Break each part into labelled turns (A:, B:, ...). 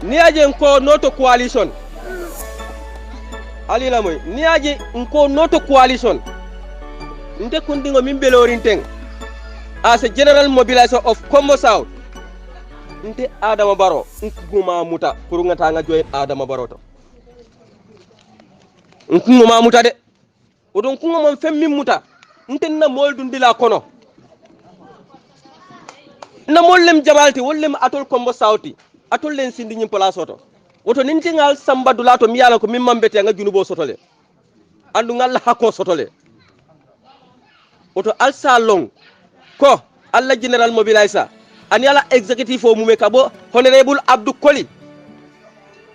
A: niaje ko noto coalition ali la moy niaje ko noto coalition nde kundingo min belorinten as a general mobilizer of Kombo South nte Adama Barrow nguma muta pour ngata nga joy Adama Barrow to nguma muta de odon kungo mon femmi muta nte na moldun dila kono na mollem jabalti wollem atol Kombo South atol len sindi nyim place oto woto nintingal samba dulato mi yala ko min mambete nga junubo sotole andu ngal hakko sotole woto alsa long ko alla general mobilizer ani ala executive o mume kabo honorable Abdou Koli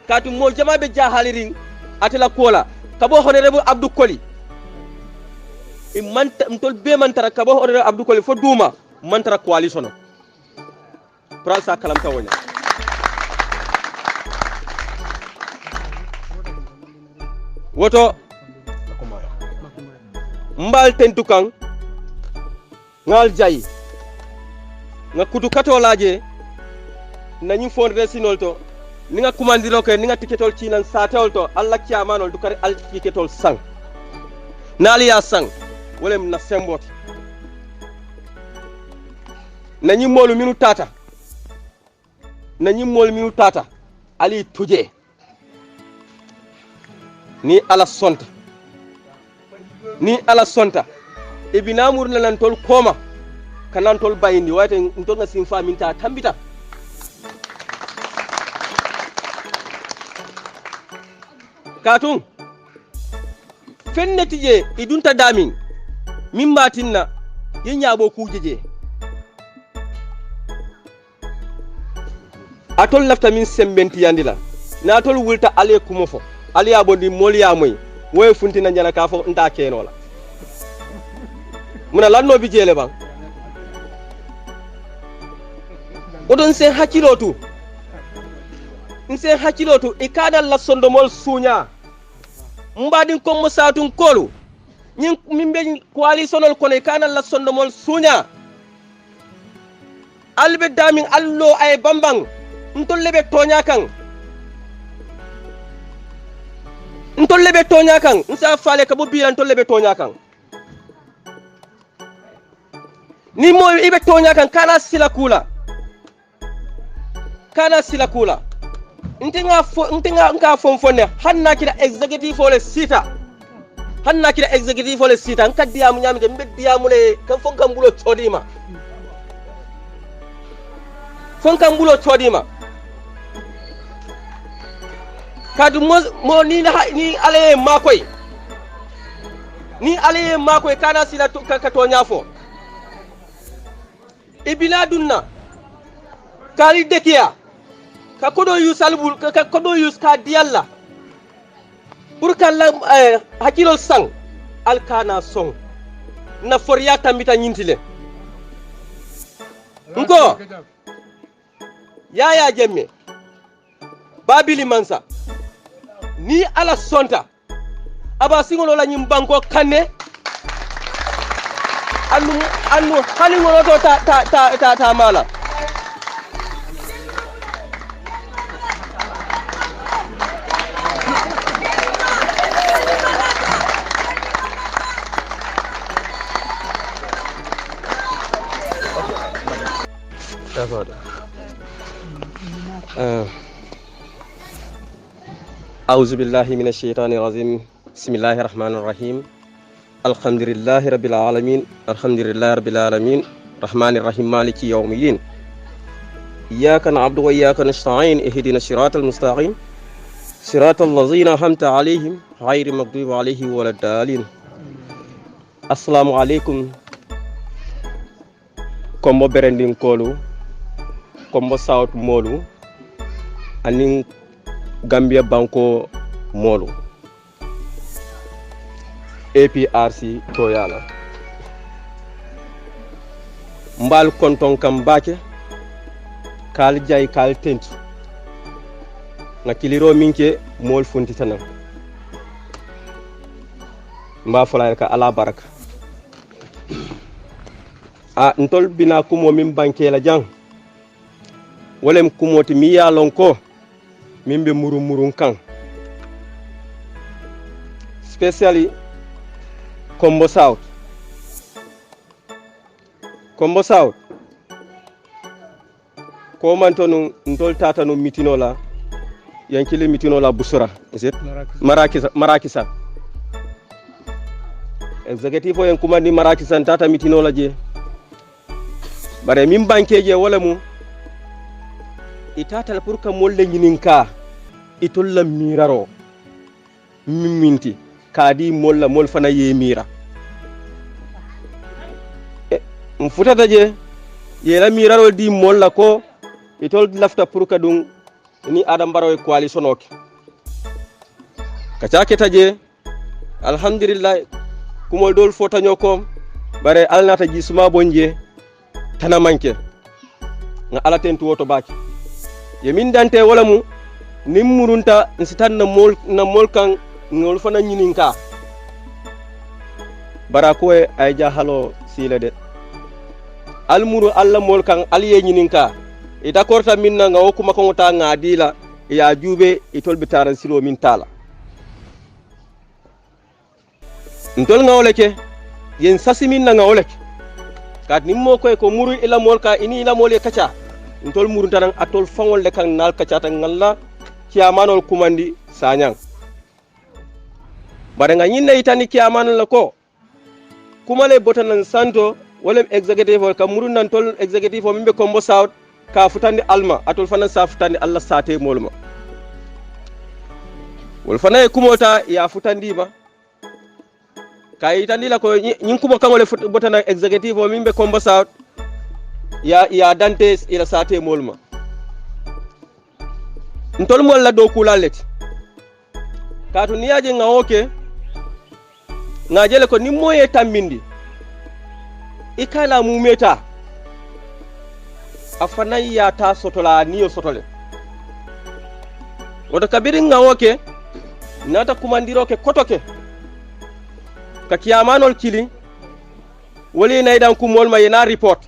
A: katu mo jamabe jahalirin atela kola kabo honorable Abdou Koli imanta mtol be mantara kabo honorable Abdou Koli fo duma mantara coalition pral sa kalam tawonya woto mbal tentukan ngal jayi nga kutu katolaje na ñu fondre sinol to ni nga commandiro ke ni nga tiketol ci nan satol to alla kiamanol du kare al tiketol sang nali ya sang wolem na sembot na ñu molu minu tata ali tuje ni ala sonta ibinamur nan tol koma kanan tol bayindi wayte ntol nga sim faminta tambita katun fenneti je idunta damin min batinna yenyabo kujeje atol lafta min sembenti yandila na tol wulta ale kumofo ali abondi moliya moy woy funtina njana ka fo nda kenola muna lanno bi jele bang odon sen hakilotu ikada la sondomol sunya mbadin Kombo South kolu nyin mimbe coalitionol kono ikada la sondomol sunya albe damin allo ay bambang ntollebe tonya kan nsa fale ka bo bi ntollebe tonya kan ni mo ibe tonya kan kana sila kula ntinga nga fonfonne hanna kida executive ole sita nka diamu nyamide mbe diamu le kan fonkan bulo chodima kadu mo ni alaye makoy kana sila ka tonya fo ibila dunna kali dekia ka kodo yusalbul ka kodo yus ka dialla pour kala hakilol sang alkana song na forya tambita nyintile nko yaya jemme babili mansa ni ala sonta aba singolo la nyimbanko kanne anu hali ngono to ta mala أعوذ بالله من الشيطان الرجيم بسم الله الرحمن الرحيم الحمد لله رب العالمين الرحمن الرحيم مالك يوم الدين إياك نعبد وإياك نستعين اهدنا الصراط المستقيم صراط الذين أنعمت عليهم غير المغضوب عليهم ولا الضالين السلام عليكم Kombo Berending Kolu Kombo South Molu aning Gambia Banko Molu APRC Toyala mbal konton kam bake kal jay kal tentu na kiliro minke mol funti tanam mba fulay ka ala baraka a ntol bina kumo min banke la jang wolem kumoti mi ya lon ko min be murun kan especially Kombo South ko man tonu ntol tata no mitino la yankile mitino la busura is it marakisa executive o en kumandi marakisa tata mitino la je bare min banke je wala mu itata pour que molle nyininka itolla miraro minti kadi molla mol fana ye mira mfutata je yela miraro di molla ko itol lafta pour que dum ni adam baro coalition ok kacha ketaje alhamdulillah kumol dol fota nyoko bare alnata gisuma bonje tana manke nga ala tentu woto baki yemin dante wala mu nim murunta nsitan na mol kan ngol fana nyininka barako ay jahalo sile de almuru alla mol kan aliye nyininka e d'accord ta minna nga okuma ko ta ngadila ya jube itol bitaran silo min tala ntol nga oleke yen sasi minna nga oleke kat nimmo ko muru ila mol ka ini ila mol e kacha ntol muru tan atol fangol le kan nal kacha tan ngalla kiamanol kumandi sanyang bare nga nyinne itani kiamanol la ko kumale botanan santo wala executive ka muru nan tol executive o mimbe Kombo South ka futandi alma atol fana sa futandi alla sate molma wol fana e kumota ya futandi ma kay itandi la ko nyin kumo kangole botana executive o mimbe Kombo South ya dante ila sate molma ntol mol la do kulaleti katu niyaje nga oke nga jele ko nimmoye tambindi ikala mumeta afana ya ta sotola niyo sotole woto kabiri nga oke nata kumandiro ke kotoke ka kiyamanol kili woli naydan ku molma yena report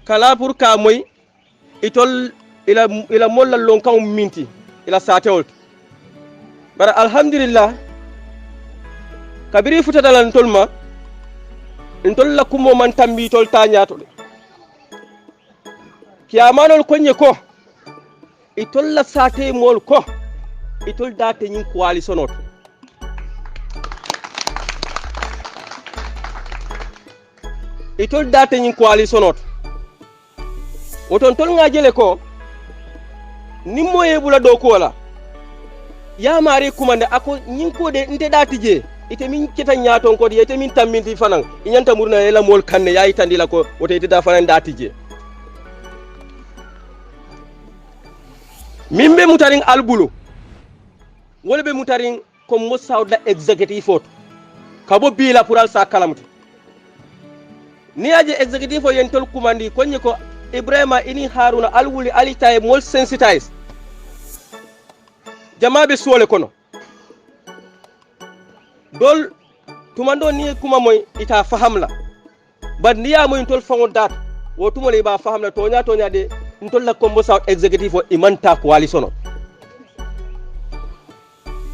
A: kala pour ka moy itol ila molla lon kan minti ila satewol bara alhamdulillah kabiri futadalan tolma ntol la kumo man tambi tol tañato de kiyamanol konye ko itol la sate mol ko itol date nyin coalition ot itol date nyin coalition ot woton tol nga jele ko nimmo yebula do ko wala ya mari kumande ako nyin ko de nte dati je ite min kita nyaton ko ite min tamminti fanan inyanta murna ela mol kanne ya itandila ko wote ite da fanan dati je mimbe mutarin albulu wolbe mutarin ko mo sawda executive photo kabo bila pural sa kalamti ni aje executive yentol kumandi konye ko Ibrahima ini Haruna alwuli alitaye mol sensitize jamabe suole kono dol tumando ni kuma moy ita fahamla bad niya moy tol fango dat wo tumole ba fahamla tonya de ntol la Kombo South executive o imanta coalition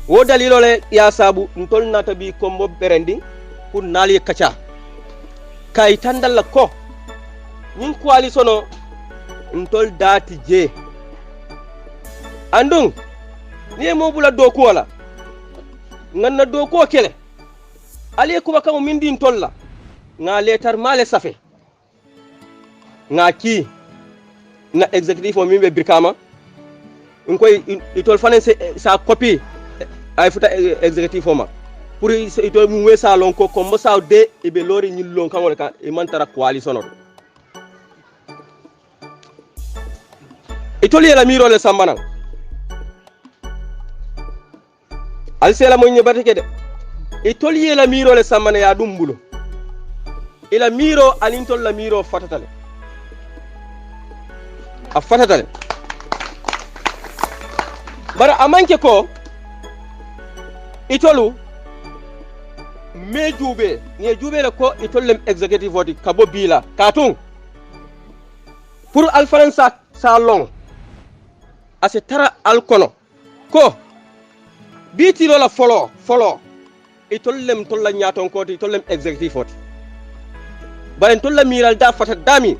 A: wo dalilo le ya sabu ntol nata bi Kombo berendi pour nali kacha kay tandal la ko nin coalition ntol dati je andung ni mo bula do ko wala nganna do ko kele ali kuma kam min din tolla nga letter male safe nga ki na executive o mimbe birkama ngoy itol fanen sa copy ay futa executive o ma pour itol mu wesa lon ko Kombo South de e be lori nyil lon kan wala ka e mantara coalition o itol yela miro le sambana alsela mo nyebate kede itol yela miro le sambana ya dumbulo ila miro alintol la miro fatatale a fatatale bara amanke ko itolu me juube ni juube le ko itollem executive wodi kabo bila katun pour alfaransa salon ase tara alkono ko biti lola folo itollem tolla nyaton ko itollem executive wodi balen tolla miral da fata dami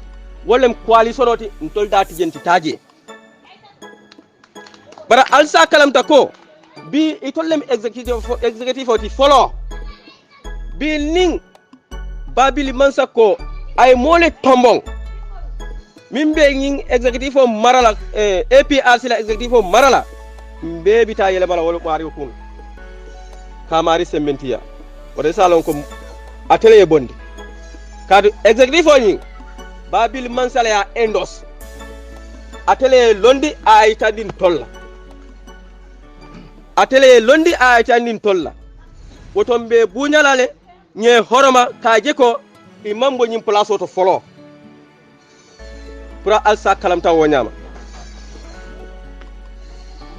A: wolem coalition oti ntol da tijenti taje bara alsa kalamta ko bi itollem executive oti folo bi ning babili mansa ko ay mole tombong mimbe ngin executive o marala APRC la executive o marala mbe bita yele bala wala mari ko kamari sementiya wala salon ko atelier bondi kadu executive o ni babili mansa la ya endos atelier londi ay tadin tolla atelier londi ay tadin tolla wotombe buñalale nye horoma kaje ko imambo nyim place to folo pour alsa kalamta wonyama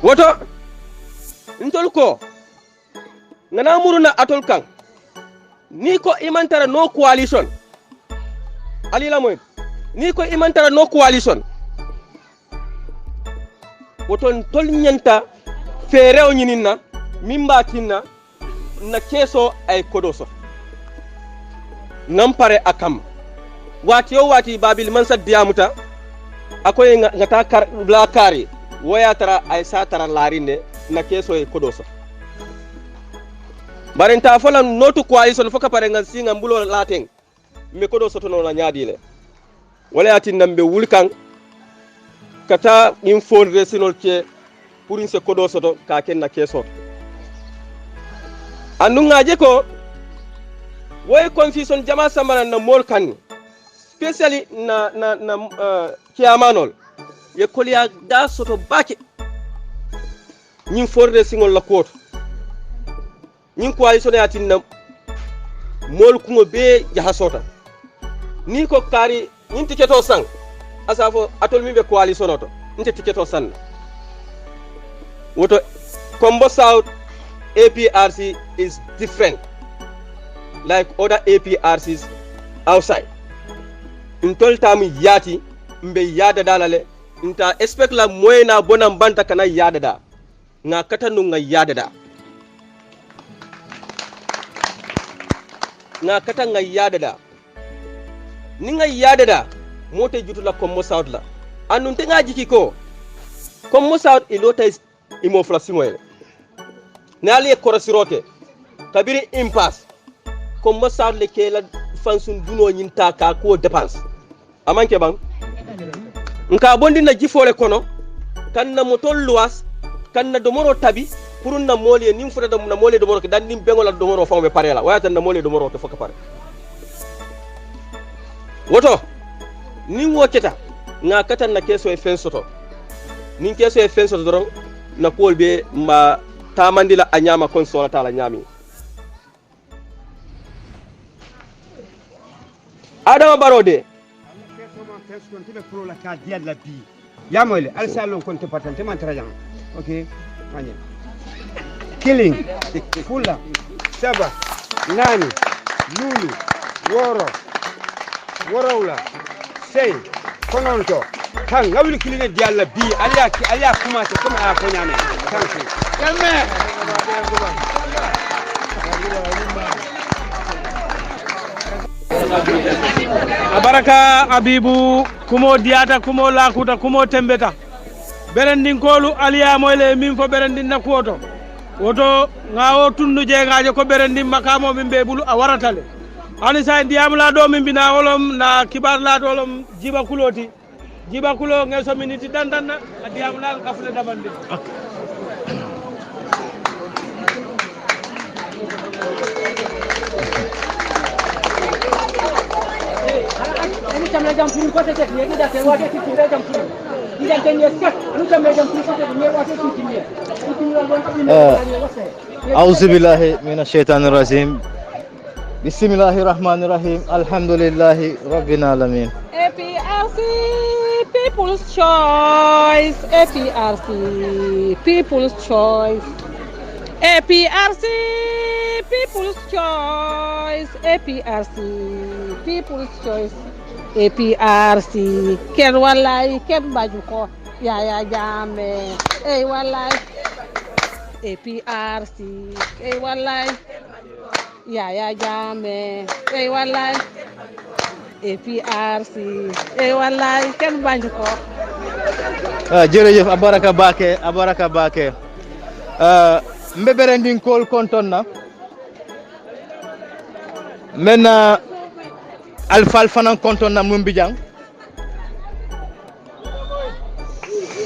A: woto ntol ko ngana muruna atol kan ni ko imantara no coalition ali la moy ni ko imantara no coalition woto ntol nyanta ferew nyininna mimba tinna na keso ay kodoso nampare akam wati yo wati babil man saddiyamuta akoy ngata kar la kari woya tara ay satara larinde na keso e kodoso barenta fola notu coalition foka pare ngal singa mbulo lateng me kodoso to no la nyaadile wala ati nambe wulkan kata infondre sinol ke pour se kodoso to ka ken na keso andungaje ko woy confusion jama samana na mol kan especially na kiamanol ye koliya da soto bake nyin forde singol la koto nyin coalition ya tinna mol kungo be jaha sota ni ko kari nyin tiketo sang asafo atol mi be coalition oto nte tiketo san woto Kombo South APRC is different like other APRCs outside. Intol tamu yati mbe yada dalale inta expect la moyena bonam banta kana yada da nga katanu nga yada da nga kata nga yada da ni nga yada da mote jutu la Kombo South la anu tenga jiki ko Kombo South ilota is imoflasimoyle nali korosiroke kabiri impasse Kombo South le kela fansun duno nyinta ka ko dépense amanke bang nka bondi na jifole kono kan na motol luwas kan na domoro tabi pour na mole nim fuda na mole domoro dan nim bengola domoro fawbe parela waya tan na mole domoro to foka pare woto ni woketa nga katan na keso e fensoto nin keso e fensoto doron na kolbe ma tamandila anyama konsola tala nyami Adama Barode yamoyle alsalon konte patante man trajan okay manye killing fula saba nani lulu worowla sey kononto kan ngawli kilinge dialla bi aliya commencé comme a ko nyame kan calme
B: abaraka abibu kumo diata kumo lakuta kumo tembeta berendin kolu aliya moyle min fo berendin nakuoto woto ngawo tundu je ngaje ko berendin makamo min be bulu a waratale ani sa ndiyam la do min bina wolom na kibar la dolom jiba kulo ngeso miniti dandanna ndiyam la kafule dabande
C: أعوذ بالله من الشيطان الرجيم بسم الله الرحمن الرحيم الحمد لله رب العالمين
D: APRC People's Choice APRC People's Choice APRC People's Choice. APRC. People's Choice. APRC. Ken walay ken baju ko. Yaya Jammeh. Hey walay. APRC. Hey walay. Yaya Jammeh. Hey walay. APRC. Hey walay ken baju ko.
C: Jërëjëf abaraka bake mbebere ndin kol konton na mena alfal fanan konton na mumbijang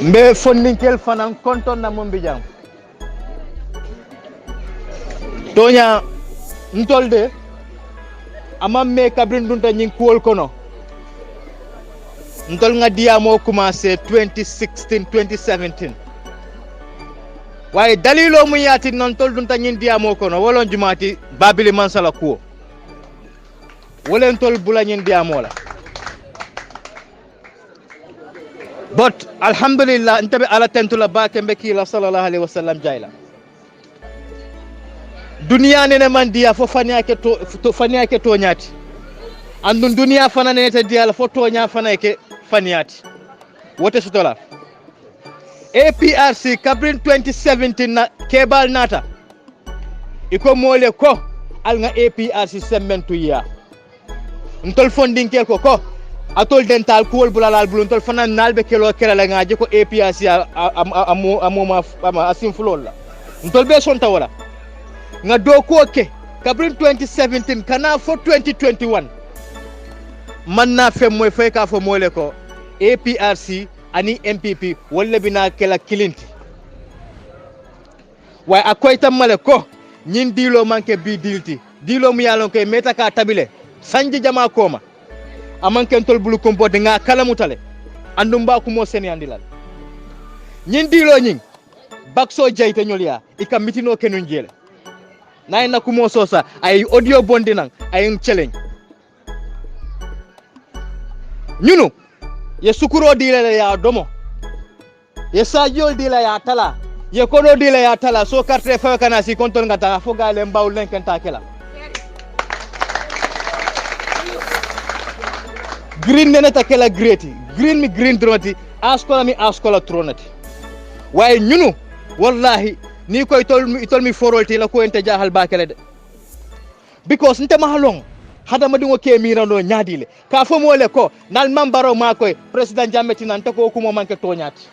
C: mbe fondinkel fanan konton na mumbijang tonya ntolde amam me kabrin dunta nyin kol kono ntol nga diya mo commencé 2016 2017 waye dalilo mu yati non tol dun tanyin diya mo kono wolon jumati babili mansala ko wolen tol bulanyin diya mo la but alhamdulillah ntabe ala tentula bake mbeki la sallallahu alaihi wasallam jayla duniya ne man diya fo faniake to nyati andun duniya fana ne ta diya la fo to nya fana ke faniati wote sutola APRC Kabrin 2017 na kebal nata iko mole ko al nga APRC sementu ya ntol funding kel ko atol dental ko bulalal bulun tol fana nalbe kelo kala nga je ko APRC amoma asim flol la ntol be son tawala nga do ko ke Kabrin 2017 kana fo 2021 man na fem moy fay ka fo mole ko APRC ani MPP wala bina kela kilinti way akoy tamale ko nyin dilo manke bi dilti dilo mu yalon koy meta ka tabile sanji jama koma amanke tol bulu kompote nga kala mutale andum ba ko mo sen yandilal nyin dilo nyin bakso jeyte nyoliya ika mitino kenun jele nay na ko mo sosa ay audio bondi nang ay challenge ñunu ye sukuro dile ya domo ye sajol dile ya tala ye kodo dile ya tala so carte fa kana si kontol ngata fo gale mbaw lenken takela green nene takela greti green mi green dronati askola mi askola tronati waye ñunu wallahi ni koy tol mi forolti la ko ente jahal bakele de because nte mahalong hada madingo ke mirano nyaadile ka fo mole ko nal mambaro makoy president Jammeh tinan to ko kuma manke to nyaati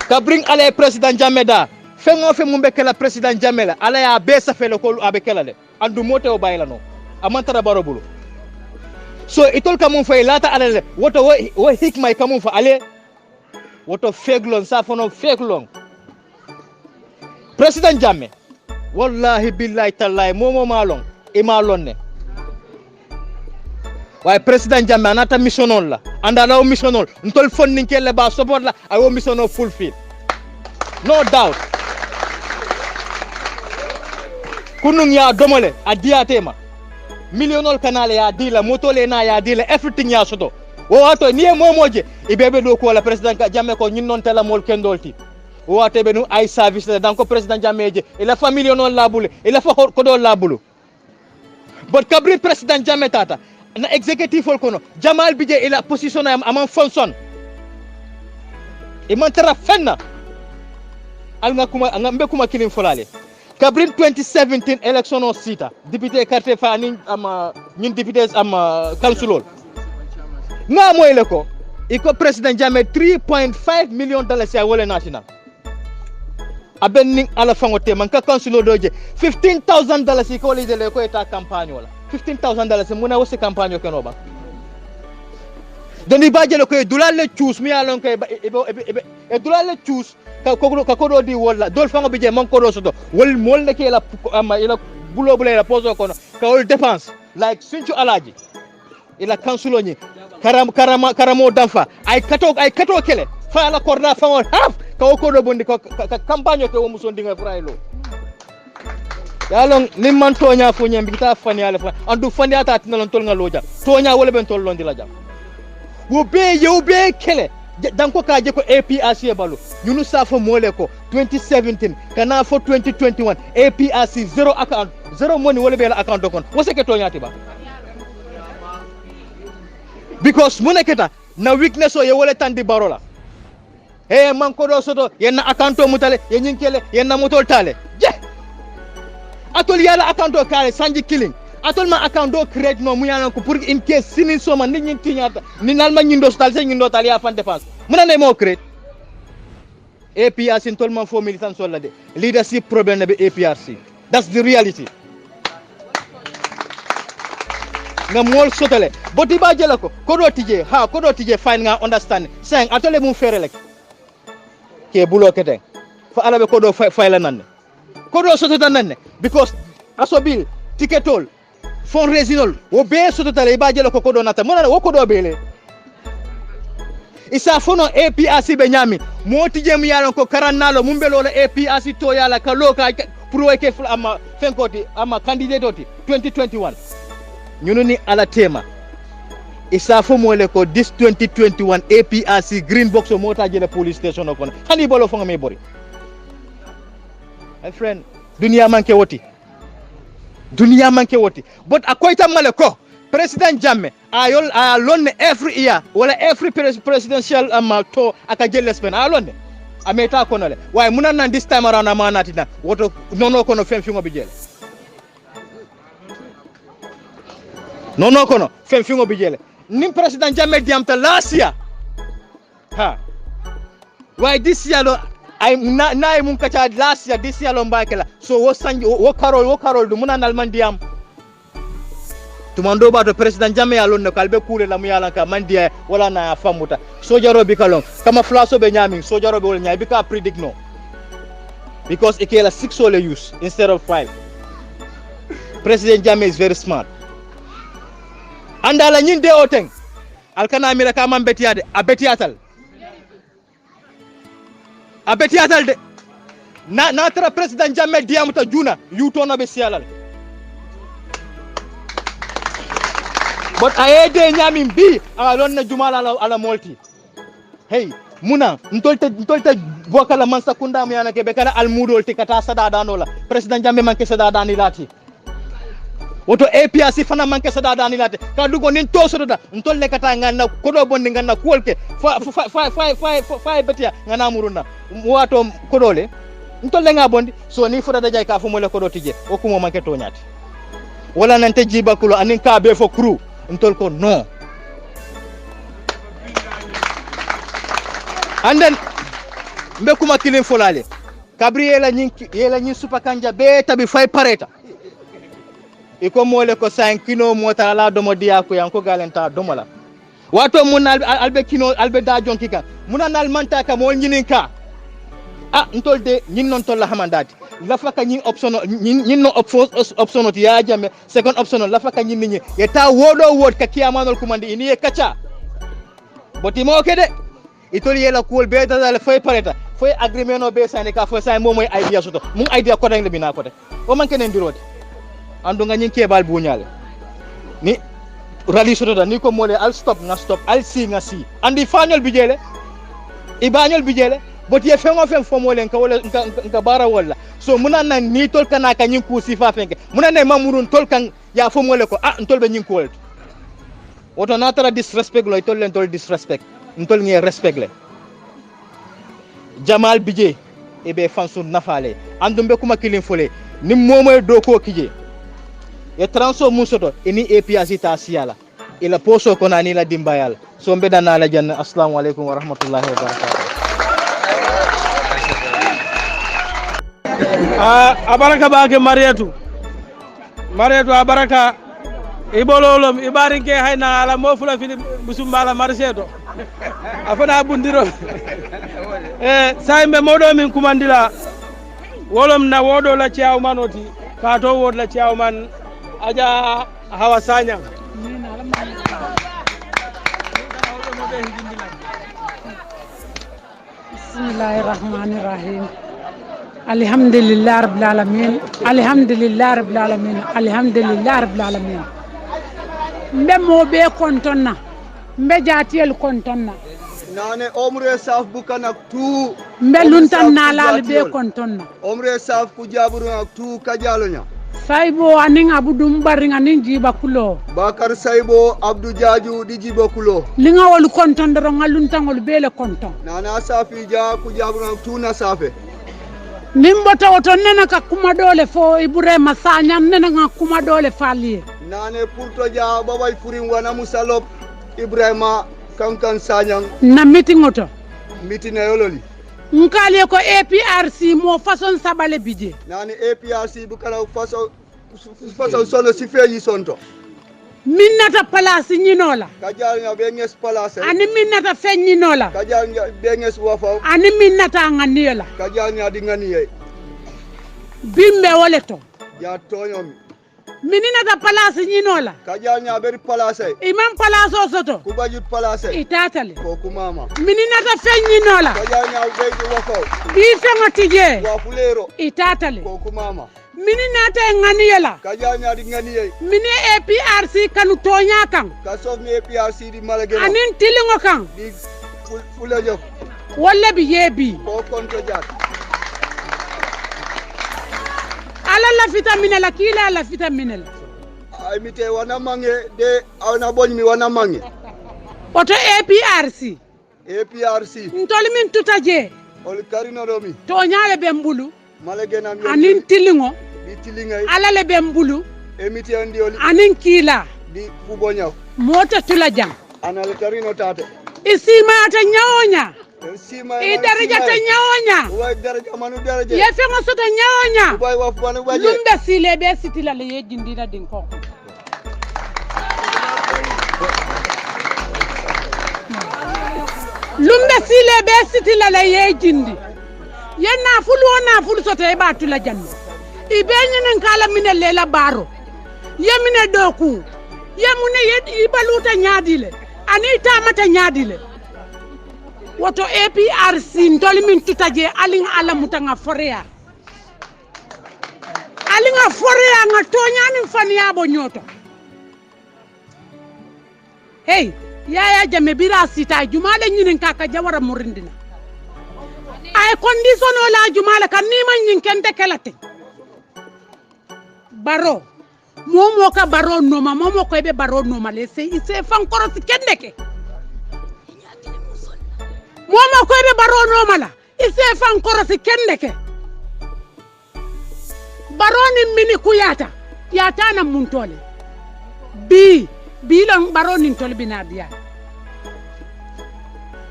C: ka bring ale president Jammeh da fe mo fe mumbe kala president Jammeh la ala ya be sa fe le ko abe kala le andu mote o bayla no amantara barobulu so itol kamun fa lata ale woto wo hikmay kamun fa ale woto feglon sa fono feglon president Jammeh wallahi billahi tallahi momo malon e malon ne way president Jammeh anata missionol la anda law missionol ntol fondin kelle ba support la ayo missionol fulfill no doubt kunun ya domole a diatema millionol kanale ya dila motole na ya dila everything ya soto o wato ni momoje ibebe do ko la president Jammeh ko nyin non tela mol kendolti o wato be nu ay service la dan ko president Jammeh je e la famille non labule e la fa ko do labulu but kabri president Jammeh tata na executive ol kono Jamal bije e la position am amam fonction e man tara fenna al nga kuma ngambe kuma kilin folale kabrin 2017 election o sita député carte fa ni am ñun députés am councilol nga moy le ko iko president Jammeh 3.5 million dollars ya wole national aben ning ala fangote man ka councilor doje $15,000 iko le de ko eta campagne wala $15,000 muna wose campagne ko no ba doni bajelo ko dulale choose mi alon ko e dulale choose ka ko do di wala dol fango bije man ko do soto wol mol ne ke la ila bulo bulo la pozo kono ka wol dépense like sunchu alaji ila councilo ni karamo danfa ay kato kele fa la korna fango half ka ko do bondi ko campagne ko mo son dinga fraylo yalon nimman tonya fu nyambi ta fani ala fa andu fani ata tinalon tol ngaloja tonya wala ben tol londi la jam wo be kele danko ka je ko APRC balu ñunu safo mole ko 2017 kana fo 2021 APRC zero account zero money wala bela account kon woseke to nyati ba because muneketa na weakness o ye wala tandi barola man ko do soto yenna account o mutale ye nyinkele yenna mutol tale je atol yala account o kare sanji killing atol ma account do create no muyana ko pour in case sinin soma nit ñi tiñata ni nal ma ñindo tal se ñindo tal ya fan défense muna ne mo create APRC tol man fo militant sol la de leadership problem be APRC that's the reality nga mol sotale boti ba jela ko do tije fine nga understand sang atole mum fere lek ke bulo kete fa alabe ko do fayla nanne ko do soto nanne because asobil ticketol fundraising wo be soto tale ba jela ko do nata mona wo ko do bele isa fono APRC be nyami moti jem yalon ko karannalo mumbe lola APRC to yala ka loka pour weke ama fenkoti ama candidate oti 2021 ñunu ni ala tema isa fo mole ko this 2021 APRC green box o mota jele police station o kono hani bolo fo ngame bori my friend dunia manke woti but akoyta male ko president Jammeh ayol lonne every year wala every presidential to aka jelle spen lonne ameta kono le way munan nan this time around amanati na woto nono kono fem fingo bi jele nono kono fem fingo bi jele nim president Jammeh diamta last year why this year lo ay na mun kacha last year this year lo mbakela so wo sanji wo karol du munan alman diam tumando bato president Jammeh ya lonne kalbe kule la muyala ka mandia wala na famuta sojaro bi kalon kama flaso be nyami sojaro be wala nyai bi ka predict no because ikela 6 ole use instead of 5 president Jammeh is very smart andala nyinde oteng alkana mira ka man betiade abetiatal de na tra president Jammeh diamuta juna yutono be sialal but ayede nyami bi alon na jumala ala molti hey muna ntolte bokala man sakunda mu yana ke be kala almudol ti kata sada danola president Jammeh manke sada dani lati woto APRC fana manke sada dani lati ka dugo nin to soda ntolle kata nganna kodo bonni nganna kolke fa betia ngana muruna wato kodole ntolle nga bondi so ni fura dajay ka fu mo le kodo tije o kumo manke to nyati wala nante jibakulo anin ka be fo crew ntol ko non anden mbe kuma kilin folale kabri yela nyin supa kanja be tabi fay pareta iko mole ko 5 kilo mota la domo dia ko yanko galenta domola wato mun albe kino albe da jonki ka munanal manta ka mo nyinin ka ntol de nyin non tol la hamandati la faka nyin option nyin no option ti ya Jammeh second option la faka nyin ni yeta wodo ka kiyamanol kumandi ini e kacha boti mo kede itoli yela cool be dal fay pareta fay agreement no be sane ka fay say mo moy idea soto mun idea ko dang le bina ko de o man kenen dirode andu nga nyin kebal bu nyale ni rali soto da ni ko mole al stop al si nga si andi fanol bijele ibañol bijele bot ye fengo fen fo molen ka wala nka bara wala so munan nan ni tol kana ka nyin ku sifa fenke munan ne mamurun tol kan ya fo mole ko ntol be nyin ko wala woto na tara disrespect lo tol len tol disrespect ntol ngi respect le Jamal bije e be fansu nafale andum be kuma kilin fole ni momoy do ko kije e transo musoto ini APRC ta siala ila poso ko nani la dimbayal so mbeda na la janna assalamu alaikum wa rahmatullahi wa barakatuh
B: abaraka baake Mariatu abaraka ibololom ibarinke hayna ala mofula fili busumbala marseto afana bundiro saybe modo min kumandila wolom na wodo la ciaw manoti ka to wod la ciaw man aja hawa sanya
D: Bismillahirrahmanirrahim. Alhamdulillah rabbil alamin. Alhamdulillah rabbil alamin. Alhamdulillah rabbil alamin. Mbe mo be kontonna. Mbe jatiyel kontonna.
E: nane omre saf bukana tu
D: mbelun tan nalal be kontonna
E: omre saf ku jaburu tu kajalonya
D: saybo aning abudum baringa ning jiba kulo
E: bakar saybo abdou diadiou di jiba kulo
D: linga wol konton doro ngalun tangol bele konton
E: nana safi ja ku jaburu tu na safe
D: nimboto woto nena ka kuma dole fo ibrahima sanya nena nga kuma dole fali
E: nane purto ja babay furim wana musalop ibrahima kankan sanyang
D: na meeting oto
E: meeting yololi
D: nkale ko APRC mo façon sabale bidje
E: nani APRC bu kala façon solo si feyi sonto
D: minnata place ñinola
E: kajal nya be nges place
D: ani minnata feññinola
E: kajal nya be nges wafa
D: ani minnata nganiyela
E: kajal nya di ngani
D: bimbe wole to
E: ya tonyomi
D: mininata place ñinola
E: kajal nya be place
D: imam place o soto
E: ku bajut place
D: itatale
E: ko kumama
D: mininata feññinola
E: kajal nya be wafa
D: bi fengo tije
E: wa fulero
D: itatale
E: ko kumama
D: mininata nganiyela
E: kajal nya di ngani
D: mini APRC kanu tonya kan
E: ka sof ni APRC di malagena
D: anin tilingo kan
E: di fulajo
D: wolle bi yebi
E: ko konto jat
D: ala la vitamine la kila la vitamine la
E: ay mite wana mange de awna boñ mi wana mange
D: oto APRC
E: ntoli
D: min tutaje
E: ol karino do mi
D: toñale be mbulu
E: malagena mi
D: anin tilingo
E: di tilingay
D: ala le be mbulu
E: e mite andi oli
D: anin kila
E: di fuboñaw
D: mota tula jang
E: ana le karino tate
D: isima ta nyaonya
E: sima
D: I daraja ta nyaonya
E: way daraja manu daraja
D: ye fengo soto nyaonya
E: bay waf banu baje
D: lumbe sile be sitila le ye jindina din ko lumbe sile be sitila le ye jindi ye na fulu soto e ba tula janno ibe nyinen kala mine lela baro ye mine doku ye mune ye ibaluta nyaadile ani tamata nyaadile woto APRC ndol min tutaje alin ala mutanga forea alinga forea nga toñani faniya bo nyoto hey yaya jame bira sita jumale nyinin kaka jawara murindina ay condition la jumala kan ni man nyin kente kelate baro momo ka baro noma momo ko be baro noma le se fan korosi kendeke momo ko be baro noma la ise fan korosi kendeke baroni mini kuyata yata na muntole bi lan baroni tole binabiya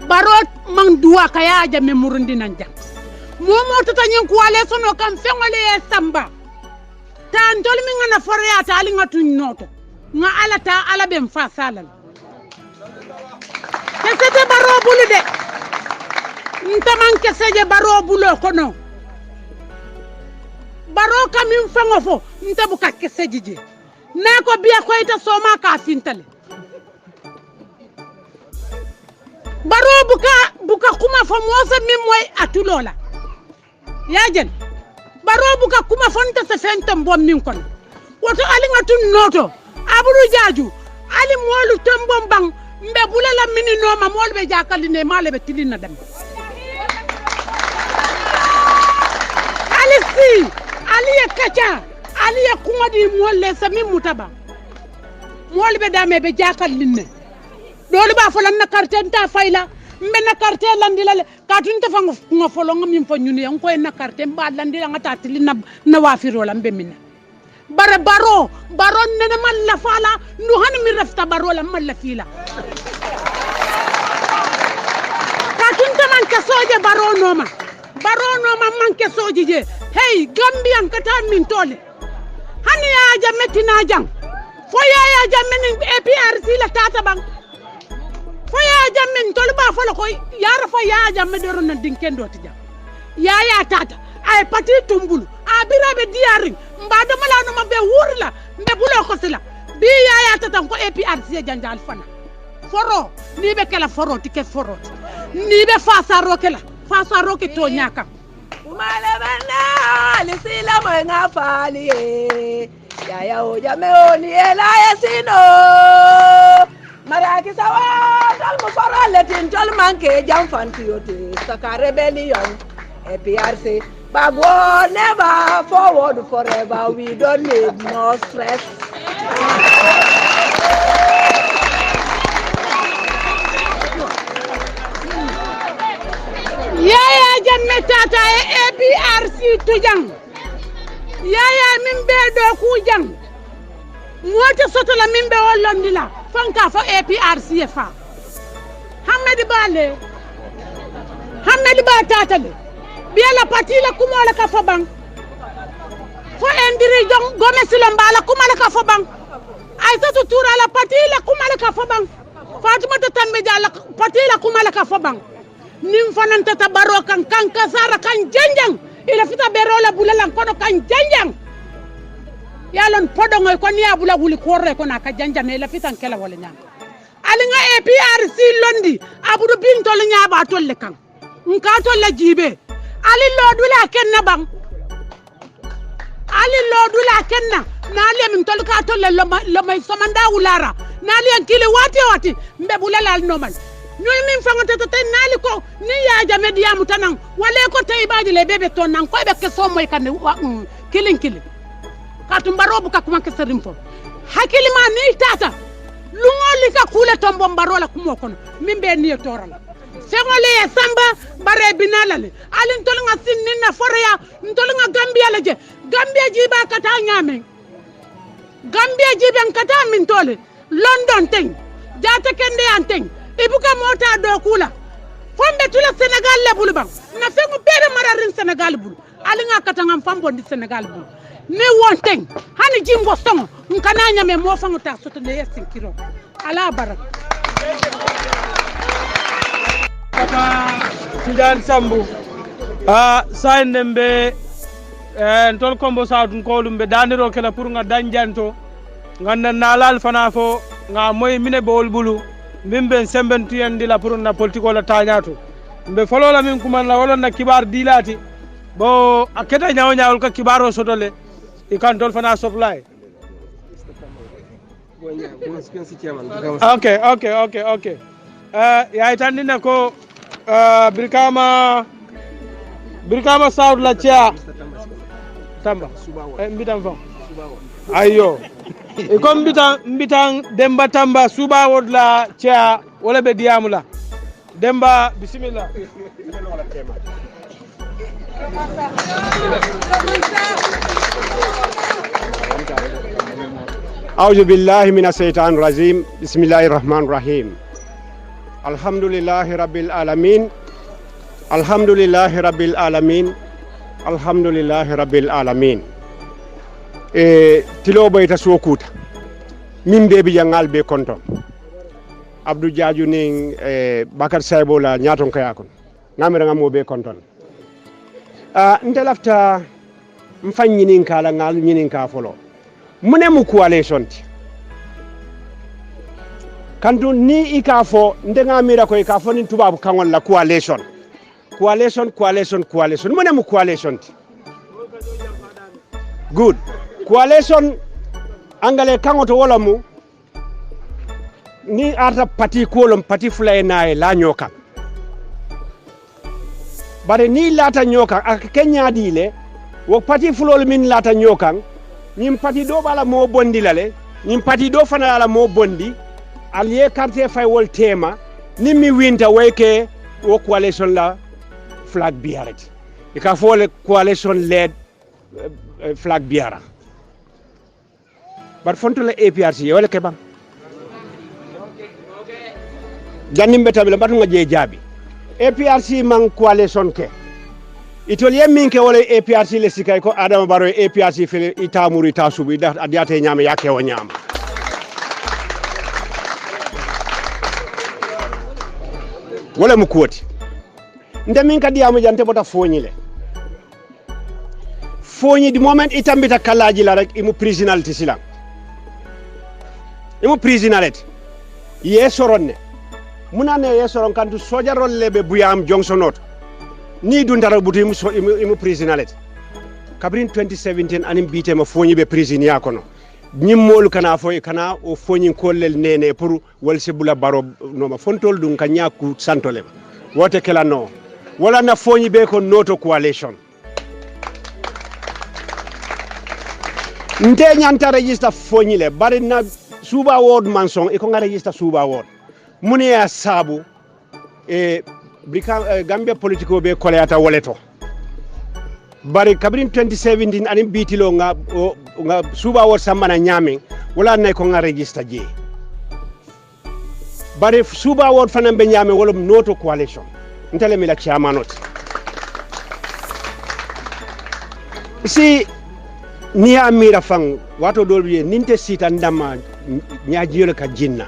D: barot mang duwa kaya jame murundi nanja momo tata nyen ko ale sono kam fengole e samba tan tol mi ngana foreya ta ali ngatu noto nga ala ta ala bem fa salal kesete baro bulu de ntaman keseje baro bulo kono baro kamin fango fo ntabu ka kesejije na ko biya ko ita soma ka fintale baro buka kuma fo mosa min moy atulola yajen baro buka kuma fonta se fentam bom min kon woto ali ngatun noto aburu jaaju ali molu tombom bang mbe bulala mini noma molbe jakaline malebe tilina dem ali si ali ya kacha ali ya kumadi molle sami mutaba molbe dame be jakaline dole ba folan na carte ta fayla mbe na carte landila katun ta fango ngo folonga min fa nyuni en ko na carte ba landila ngata tilina na wafiro la mbe minna bare baro nene man la fala nu han mi rafta baro la man la fila katun ta man ka soje baro noma man ke soje je hey gambian kata min tole hani ya jameti na jang fo ya jameni APRC la tata bang fo ya jamen tole ba fo la ko yara fo ya jamme doro na dinkendo ti jam ya tata ay pati tumbulu abira be diaring mbado mala no mabbe wurla mbe bulo ko sila bi ya tata ko APRC janjal fana foro ni be kala foro tike foro ni be fasa roke to nyaka
F: umale bana lisila mo ngafali ya o jame oni ela yasino maraki sawa dal mo fara letin tol manke jam fantiote saka rebellion APRC but we'll never forward forever we don't need no stress
D: Yaya Jammeh tata e APRC tujang Yaya min be do ku jang mota soto la min be wollondila fanka fo APRC fa Hammed Ba tata le biela parti la kumo la ka fo bang fo endiri jong gomesi la mbala kuma la ka fo bang Aïssatou Toura la parti la kuma la ka fo bang Fatoumata Tanbe Dia la parti la kuma la ka fo bang nim fananta tabaro kan kasara kan janjang ila fita berola bulala kono kan janjang yalon podo ngoy ko niya bula wuli korre ko na ka janjang ila fitan kala wala nyam alinga APRC londi abudu bintol nyaaba tolle kan nka tolle jibe ali lodula kenna bang ali lodula kenna na ali min tol ka tolle lo may somanda wulara na ali kile wati mbe bulala al normal ñoy min fangata to tay nali ko ni ya Jammeh diamu tanan wala ko tay baadi le bebe to nan ko be ke so moy kan kilin katum barobu ka kuma ke serim fo hakili ma ni tata lungoli ka kule tombo barola kumo kono min be ni toral fengole ya samba bare binala le alin tol nga sin na forya ntol nga Gambia la je Gambia jiba kata nyame Gambia jiben kata min tole London ten jata kende anteng ibuka mota do kula fombe tula Senegal le bulu bang na fengu bere mararin Senegal bulu alinga katangam fambondi Senegal bulu ni wonteng hani jimbo songo nkana nyame mo fangu ta soto ne yesin kiro ala barak
B: Kata Tidiane Sambu saynembe tol kombo saudun kolumbe daniro kala pour nga danjanto nganda nalal fana fo nga moy mine bol bulu mimben semben tuyandi la pour na politiko la tañato mbe folola min kuman la wala na kibar dilati bo aketa nyaaw nyaawul ka kibaro sotole e kan tol fana supply okay ya itandina ko Brikama South la chia tamba mbitam fam ayo e kom mbitan Demba Tamba suba wod la chia wala be diamula Demba bismillah
G: أعوذ بالله من الشيطان الرجيم بسم الله الرحمن الرحيم الحمد لله رب العالمين الحمد لله رب العالمين الحمد لله رب العالمين تلو بيتا سوكوتا من بيبي جانغال بي كونتو Abdou Diadio ning Bakar Saybo la nyaton kayakon ngamira ngamo be konton ndelafta mfanyi nin kala ngal nyinin ka folo mune mu coalition ti kandu ni ikafo ndenga mira ko ikafo ni tubabu kangol la coalition mune mu coalition ti good coalition angale kangoto wala mu ni arta parti kolom parti fulay nae la nyoka bare ni lata nyoka ak kenya dile wo parti fulol min lata nyokan ñim parti do bala mo bondi lale ñim parti do fana la mo bondi alié carte fay wol tema ni mi winta wayke wo coalition la flag biaret e ka fole coalition led flag biara bar fonto la APRC wala ke bam janimbe tabila batu nga je jabi APRC man coalition ke itoliye minke wala APRC le sikay ko Adama Barrow APRC fele itamuru itasubu da adiate nyama yake wa nyama wala mukuoti nde min kadi amu jante bota foñile foñi di moment itambita kalaji la rek imu prisonality silang imu prisonality yesoronne munane yesoron kantu sojarol lebe buyam jongsonot ni dun dara butu imu prisonality kabrin 2017 anim bite ma foñi be prison ya kono ñimmolu kana fo kana o foñin kollel nene pour walsi bula baro noma fontol dum ka ñaku santole wote kala no wala na foñi be ko noto coalition nte ñanta register foñi le bari na suba word manson e ko nga register suba word muni ya sabu e Gambia politiko be koleata woleto bari kabrin 2017 anin bitilo nga suba word samana nyame wala nay ko nga register je bari suba word fanan be nyame wala noto coalition ntele mi la chairmanot si ni amira fang wato dolbi ninte sita ndama nyaajiyole ka jinna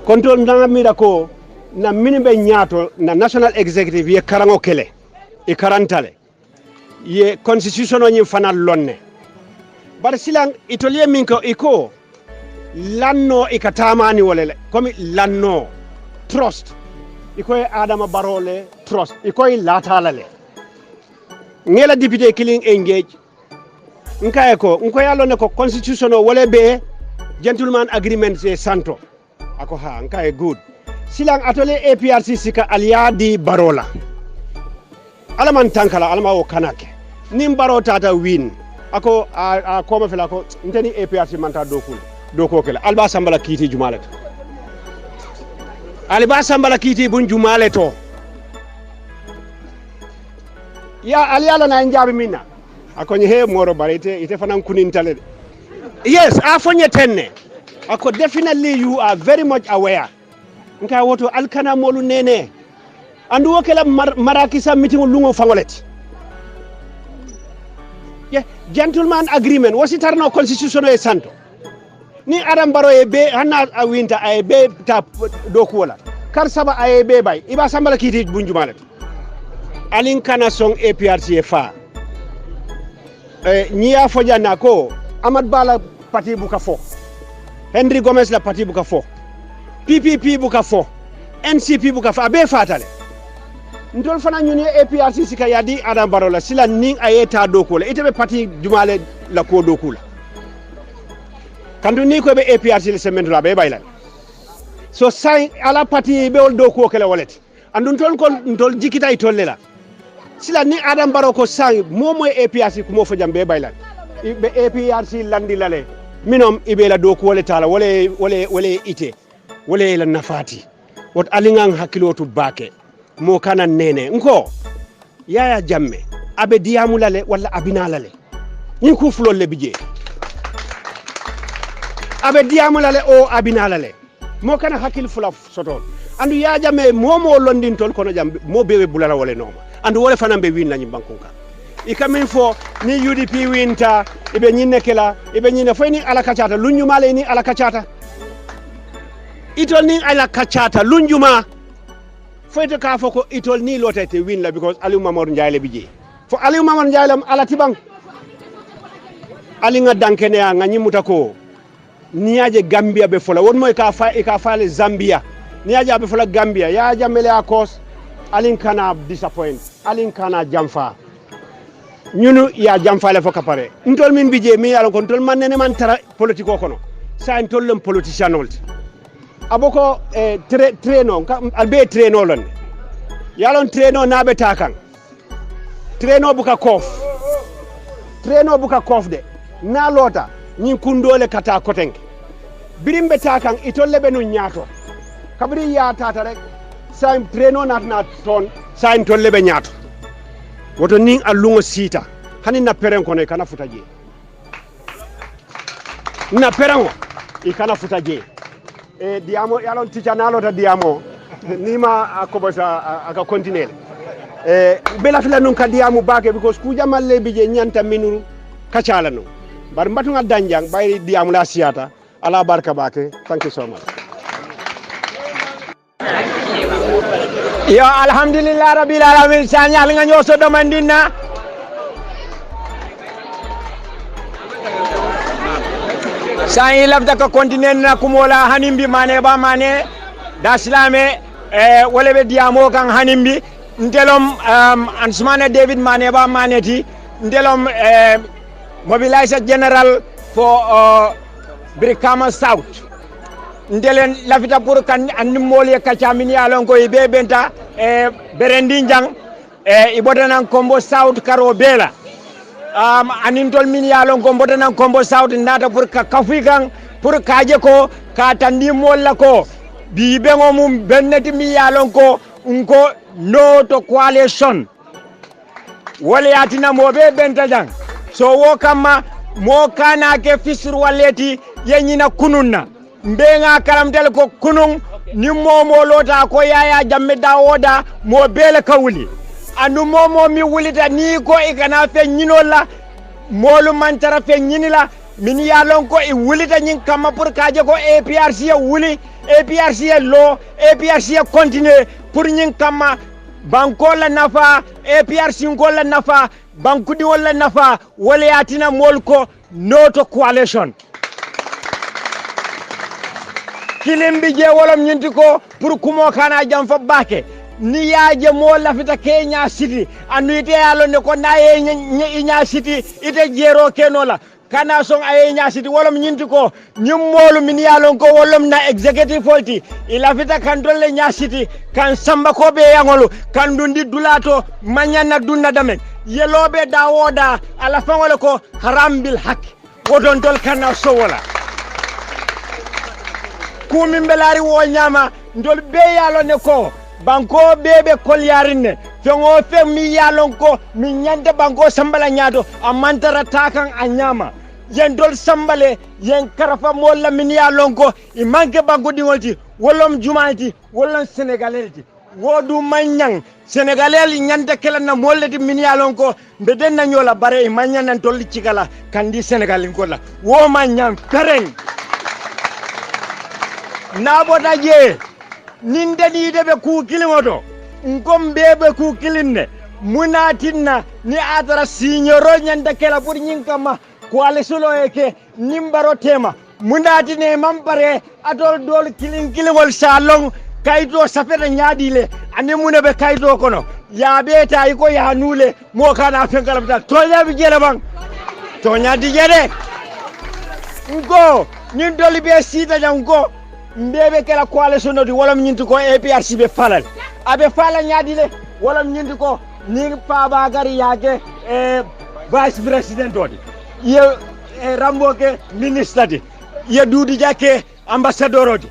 G: control ndanga mira ko na minimbe nyaato na national executive ye karango kele e karantale ye constitution o nyi fanal lonne bar silang itolie minko iko lanno ikatamani wolele komi lanno trust iko Adama Barole trust iko latalale ngela député killing engage nkaye ko nko yalone ko constitution o wole be gentleman agreement se santo ako ha nkaye good silang atole APRC sika aliadi Barola alaman tankala alama o kanake nim baro tata win ako a koma fela ko nteni APRC manta doko kala alba sambala kiti jumalet alba sambala kiti bun jumaleto ya aliala na njabi minna akonye he moro barite ite fanan kunintale yes a fonye tenne ako definitely you are very much aware nka woto alkana molu nene andu wokela marakisa meeting lungo fangolet yeah gentleman agreement wasitarno constitution e santo ni Adam Baro e be hanna a winta ay be ta doku wala kar saba ay be bay iba sambala kiti bunjumalet alin kana song APRC fa ñiya fojana ko Amad Bala parti buka fo Henry Gomez la parti buka fo PPP buka fo NCP buka fo abe fatale ndol fana ñuni APRC sika yadi Adam Baro la sila ning ayeta dokula itebe parti jumale la ko dokula kandu ni ko be APRC le semendo la be bayla so say ala parti be ol doko kala wallet andun ton kon ndol jikita itolle la sila ni Adam Baro ko sang momo APRC ko mo fo jambe bayla be APRC landi lale minom ibe la doko wala tala wala ite wala la nafati wot alingang hakilotu bake mo kana nene nko yaya jamme abe diamu lale wala abina lale ni ku fulol le bije abe diamu lale o abina lale mo kana hakil fula soto andu ya jamme momo londin tol kono jambe mo bewe bulala wala noma andu wala fanambe win lañu bankunka ikamin fo ni UDP winta ibe nyinne kela ibe nyinne fo ni ala kacata lunjuma le ni ala kacata itol ni ala kacata lunjuma foyto ka foko itol ni lotete win la because Aliou Mamadou Ndiaye le bije fo Aliou Mamadou Ndiaye lam ala tibang ali nga dankene nga nyimuta ko niaje Gambia be fola won moy ka faale Zambia niaje be fola Gambia ya jamele akos alin kana disappoint alin kana jamfa ñunu ya jamfa le foka pare ntol min bije mi yalla ko ntol man nene man tara politiko kono sa ntol lem politicien olt aboko treno albe treno lon yalon treno nabe takan treno buka kof de na lota ñin kundole kata kotenke birimbe takan itolle be no nyaato kabri ya tata rek sa treno natna ton sa tolle be nyaato woto nin allungo sita hani na peren kono kana futaje na perango ikana futaje diamo yalon tica nalota diamo nima akobosa aka continue bela fila nun ka diamo bake because ku jamalle bije nyanta minuru kacala no bar mbatunga danjang bayri diamo la siata ala barka bake thank you so much
H: ya alhamdulillah rabbil alamin sanya nga nyoso do mandina sanyi lafta ko continue na kumola hanimbi mane ba mane da silame wala be diamo kan hanimbi ndelom Ansumana David mane ba maneti ndelom mobilizer general for Brikama South. Ndelen lafita pour kan animole kachamini alongo ibe benta berendinjang ibodanan Kombo South Karobela anintol mini alongo bodanan Kombo South nata pour ka kafikan pour kaje ko ka tandi molla ko bi bengo mum benneti mi alongo unko no to coalition wala yatina mobe benta jang so wo kama mo kana ke fisir waleti yenyina kununna mbenga karamtel ko kunun ni momo lota ko yaya jamme dawoda mo bele kawuli anu momo mi wulita ni ko ikana fe nyinola molu mantara fe nyinila min yalon ko e wulita nyin kama pour kaje ko APRC wuli APRC lo APRC continue pour nyin kama banko la nafa APRC ko la nafa banku di wala nafa wala yatina molko noto coalition kilimbi je wolom nyinti ko pour kumo kana jam fa bake ni yaaje mo lafita Kenya City anu ite yalo ne ko naye nya city ite jero kenola kana song aye nya city wolom nyinti ko nyum molu min yalon ko wolom na executive faulty ilafita kandolle nya city kan samba ko be yangolu kan dundi dulato manyana dunna damen yelobe dawoda ala fangole ko haram bil hak wodon tol kana so wala kumi mbelari wo nyama ndol be yalo ne ko banko bebe kolyarinne fengo fe mi yalon ko mi nyande banko sambala nyaado amantara takan anyama yen dol sambale yen karafa molla min yalon ko i manke banko dingolti wolom jumalti wolom senegalelti wodu manyang senegalel nyande kelana molleti min yalon ko be den na nyola bare i manyan tolli cikala kandi senegalin ko la wo manyang fereng naboda je ninde ni debe ku kilimoto ngom bebe ku kilinne munatinna ni atara signoro nyanda kala pour nyinkama ko ale solo eke nimbaro tema munatine mampare adol dol kilingol salong kayto safeta nyaadile ane munabe kayto kono ya beta iko ya nule mo kana fenkala bita to yabi jele bang to nyaadi jere ngo nin doli be sita jango mbebe kala coalition no di wolom nyinti ko APRC be falal abe fala nyaadile wolom nyinti ko ni Paba Gari yake vice president odi ye ramboke ministre di ye Doudou Jake ambassadeur odi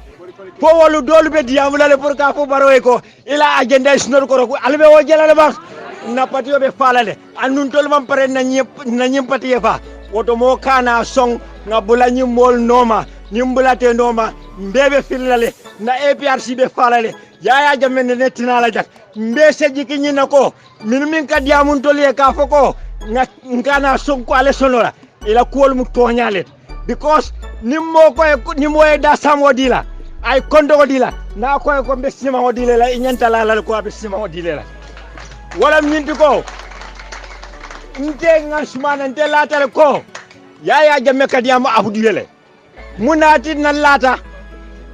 H: fo wolu dolu be diamulale pour ka fo baro ko ila agenda isnor ko albe wo jelale ba na patio be falale annun tol mam pare na nyim patiye fa woto mo kana song na bulani mol noma nyimbulate noma mbebe filale na APRC be falale yaya jamene netina la jak mbe seji kinyina ko min ka diamun toliye ka foko ngana sonko ale sonora ila kuol mu toñale because nimmo e da samo dila ay kondo dila na ko ko be sima o dile la nyanta la ko be sima o dile la wala nyinti ko nte ngasmana nte latal ko yaya jamme ka diamu abu dile munati na lata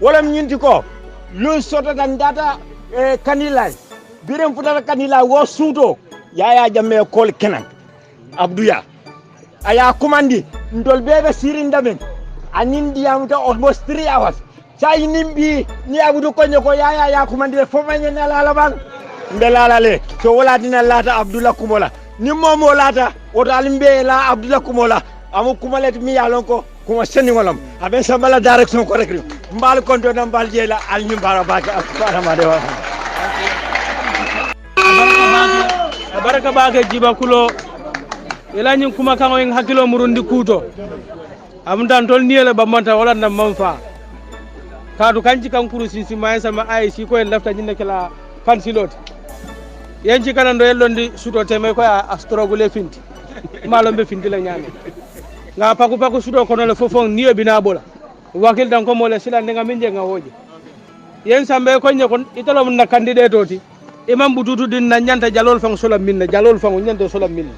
H: wala nyinti ko lu soto dan data kanila birem futata kanila wo suto yaya jamme kol kenan abduya aya kumandi ndol bebe sirinda men anin diamta almost 3 hours say nimbi ni abudu konyo ko yaya ya kumandi fo manye na la bang mbelala le so wala dina lata abdullah kumola ni momo lata woto alimbe la abdullah kumola amu kumalet mi yalon ko kuma seni ngolam aben sambala direction ko rek mbal konto na mbal jela al ñu bara baki ak ma de wa
B: baraka bake jiba kulo ila ñin kuma kango en hakilo murundi kuto amdan tol niele bamanta wala na manfa kadu kanji kankuru sinsi mayen sama ay si ko en lafta nyinde kala fansiloti yanci kanando yellondi suto teme ko a strogule finti malombe finti la nyame nga paku suto kono le fofon niyo bina bola wakil dan ko mole sila nga minje nga hoje yen sambe ko nye kon italo na candidate oti imam bututu din na nyanta jalol fang solam minna jalol fang nyanta solam minna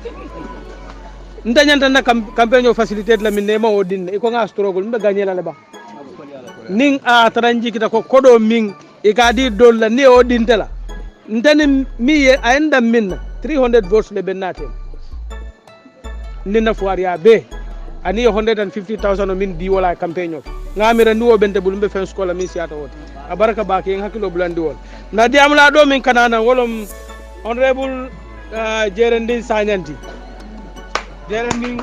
B: nda nyanta na campagne facilité la minne ma odin iko nga struggle mbe gagner la ba ning a taranji kita ko kodo ming e kadi dol la ne odin tela ndani mi a enda minna 300 votes le benate nina fuaria be ani 150,000 min di wala campaign of ngamira ndi wo bente bul mbe fen skola min siata wot abaraka baki en hakilo bulandi wol na di amla do min kanana wolom honorable Jerendin Sanyanti Jerendin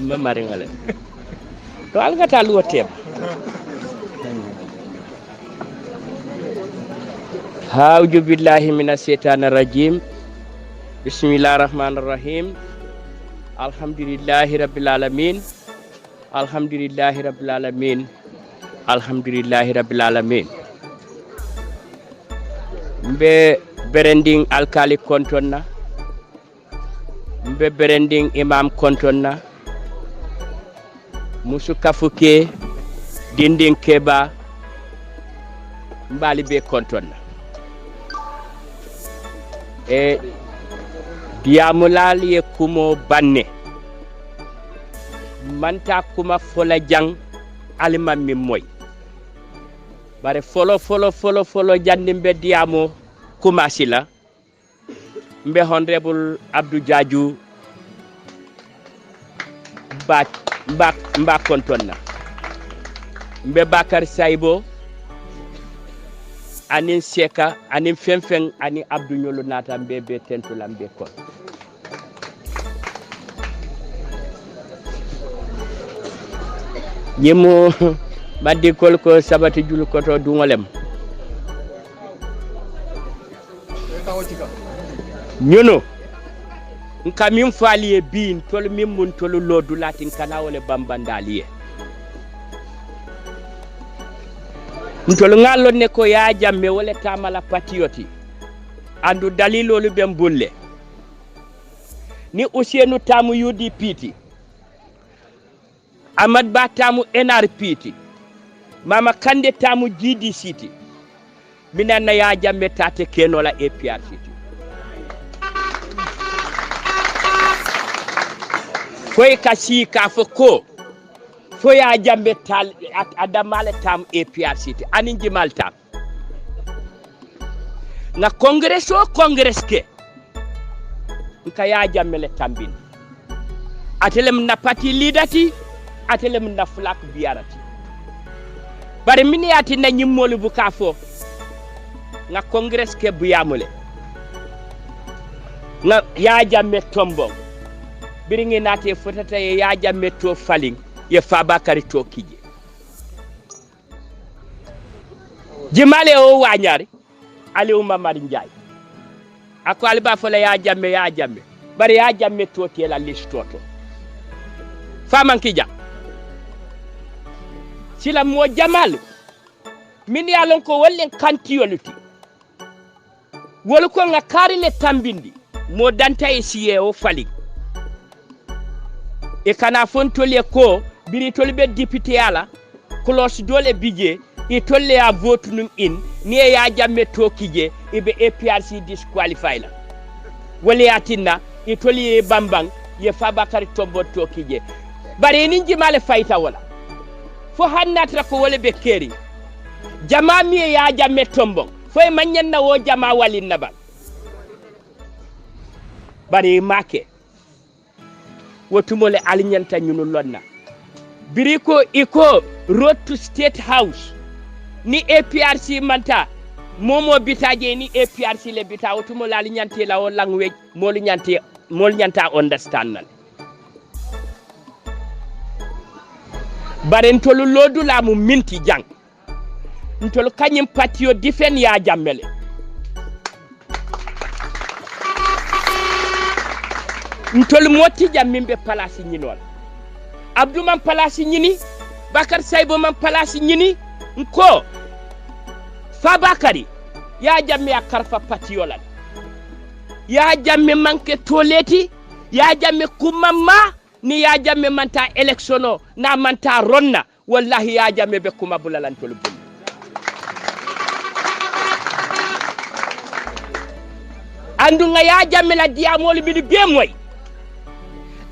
I: mamaringale to algata luwo tem hawju billahi minas shaitanir rajim bismillahir rahmanir rahim alhamdulillahi rabbil alamin alhamdulillahi rabbil alamin alhamdulillahi rabbil alamin mbe berending alkali kontonna mbe berending imam kontonna musu kafuke dinding keba mbali be kontonna e diamulal ye kumo banne manta kuma fola jang alima mi moy bare folo jandi mbe diamo kuma sila mbe honorable Abdou Diadiou mba kontonna mbe Bakar Saybo anin Seka anin fenfen ani Abdou Nyolo nata mbe be tentula mbe kon nyemo baddi kol ko sabati jul koto dungolem ñono nka min faaliye bin tol min mun tol lodu latin kana wole bambandaliye ntol ngallo ne ko ya jamme wole tamala patrioti andu dalilolu bem bulle ni Ousseynou tamu UDP Amad Ba tamu NRP Mama Kande tamu GDC minana ya jamme tate kenola APRC foy kasi ka foko foy ya jambe tal adamale tam APRC anin jimal tam na congress ke nka ya jamme le tambin atelem na party leaderti atelem na flak biarati bare miniati na nyimmolu bu kafo na congress ke buyamule na ya jamme tombo biringi nate fotata ya jamme to faling ye Fabakary to kije jimale o wanyari ali Mamadi Njie ako alba fola ya jamme bari ya jamme to tela listoto faman kija sila mo jamal min yalon ko wallen kantiyoluti wol ko nga karile tambindi mo danta e siye o faling e kana fontole ko biri tolbe député ala cloche dole bije e tolle a vote num in ni ya jamme to kije e be APRC disqualify la wala yatinna e tolli bambang ye Fabakary tombo to kije bare ni jimale fayta wala fo hannatra ko wala be keri jama mi ya jamme tombo foy manyanna wo jama walin nabal bare make wotumole alinyanta ñunu lonna biriko iko road to state house ni APRC manta momo bitaje ni APRC le bita wotumole alinyante la o language mol nyanta understand nan bare ntolu lodu la mu minti jang ntolu kanyim patio difen ya jammele ntol moti jammimbe palasi ñinol Abdou man palasi ñini Bakar Saybo man palasi ñini nko Fabakary ya jamme akarfa patiola ya jamme manke toleti ya jamme kumamma ni ya jamme manta electiono na manta ronna wallahi ya jamme be kuma bulalan tol bul andu nga ya jamme la diamol bi be moy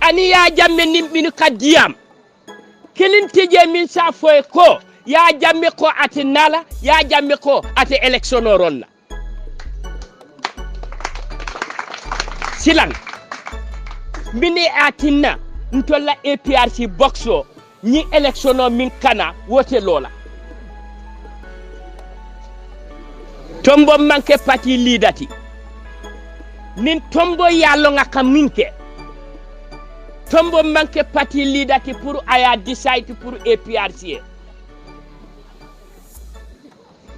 I: ani ya jamme min kadiyam kelin teje min sa foy ko ya jamme ko ate nala ya jamme ko ate election ronna silang mini atinna ntolla APRC boxo ni electiono min kana wote lola tombo manke parti leadati nin tombo yallo ngaka minke tombo manke parti leadati pour aya decide pour APRC